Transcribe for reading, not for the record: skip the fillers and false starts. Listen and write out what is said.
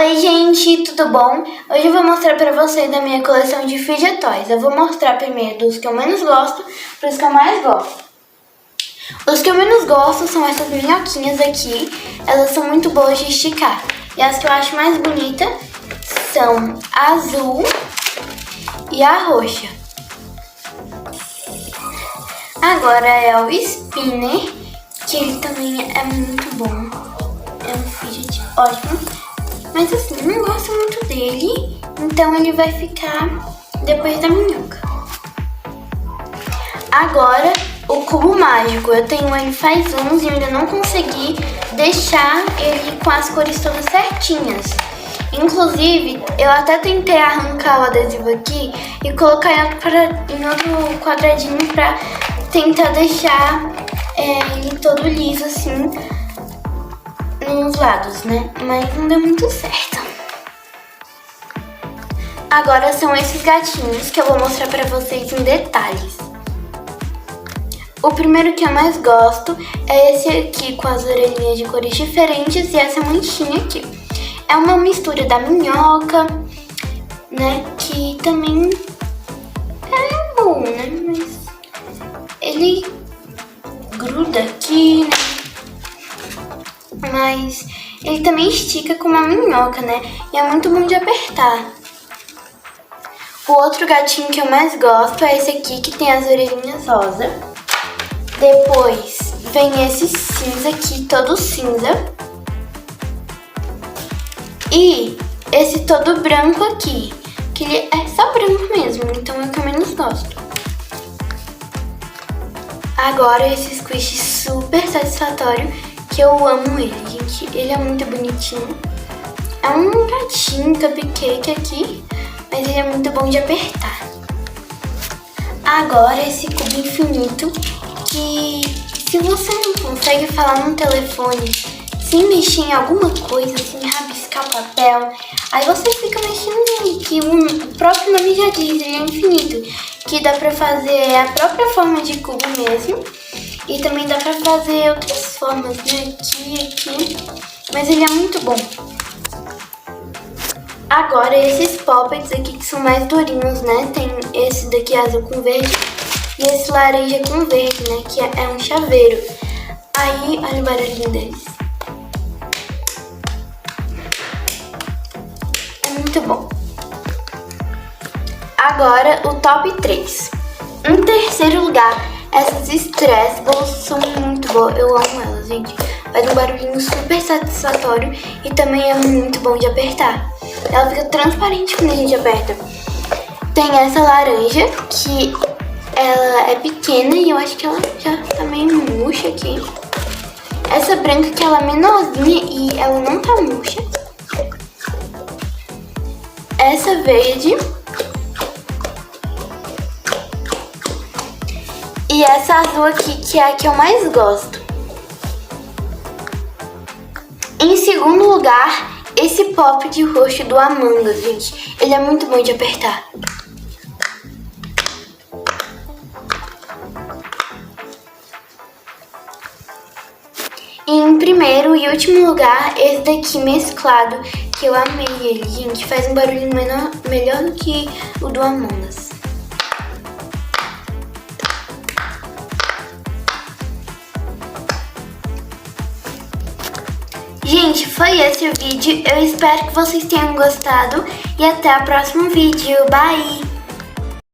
Oi gente, tudo bom? Hoje eu vou mostrar pra vocês a minha coleção de Fidget Toys. Eu vou mostrar primeiro dos que eu menos gosto para os que eu mais gosto. Os que eu menos gosto são essas minhoquinhas aqui. Elas são muito boas de esticar. E as que eu acho mais bonita são a azul e a roxa. Agora é o Spinner, que ele também é muito bom. É um fidget ótimo. Mas assim, eu não gosto muito dele, então ele vai ficar depois da minhoca. Agora, o cubo mágico. Eu tenho ele faz anos e ainda não consegui deixar ele com as cores todas certinhas. Inclusive, eu até tentei arrancar o adesivo aqui e colocar em outro quadradinho pra tentar deixar ele todo liso assim nos lados, né? Mas não deu muito certo. Agora são esses gatinhos que eu vou mostrar pra vocês em detalhes. O primeiro que eu mais gosto é esse aqui com as orelhinhas de cores diferentes e essa manchinha aqui. É uma mistura da minhoca, né? Que também é bom, né? Mas ele gruda aqui, né? Mas ele também estica com uma minhoca, né? E é muito bom de apertar. O outro gatinho que eu mais gosto é esse aqui, que tem as orelhinhas rosa. Depois vem esse cinza aqui, todo cinza. E esse todo branco aqui, que ele é só branco mesmo, então é o que eu menos gosto. Agora esse squish super satisfatório, que eu amo ele, gente. Ele é muito bonitinho. É um gatinho cupcake aqui, mas ele é muito bom de apertar. Agora esse cubo infinito, que se você não consegue falar no telefone sem mexer em alguma coisa, sem rabiscar o papel, aí você fica mexendo nele, que o próprio nome já diz, ele é infinito, que dá pra fazer a própria forma de cubo mesmo. E também dá pra fazer outras formas, né? Aqui. Mas ele é muito bom. Agora, esses poppets aqui que são mais durinhos, né? Tem esse daqui azul com verde e esse laranja com verde, né? Que é um chaveiro. Aí, olha o barulhinho deles. É muito bom. Agora, o top 3. Em terceiro lugar, essas Stress Balls são muito boas, eu amo elas, gente. Faz um barulhinho super satisfatório e também é muito bom de apertar. Ela fica transparente quando a gente aperta. Tem essa laranja, que ela é pequena e eu acho que ela já tá meio murcha aqui. Essa branca, que ela é menorzinha e ela não tá murcha. Essa verde. E essa azul aqui, que é a que eu mais gosto. Em segundo lugar, esse pop de roxo do Among Us, gente. Ele é muito bom de apertar. E em primeiro e último lugar, esse daqui mesclado, que eu amei ele, gente. Faz um barulho melhor do que o do Among Us. Gente, foi esse o vídeo. Eu espero que vocês tenham gostado e até o próximo vídeo. Bye!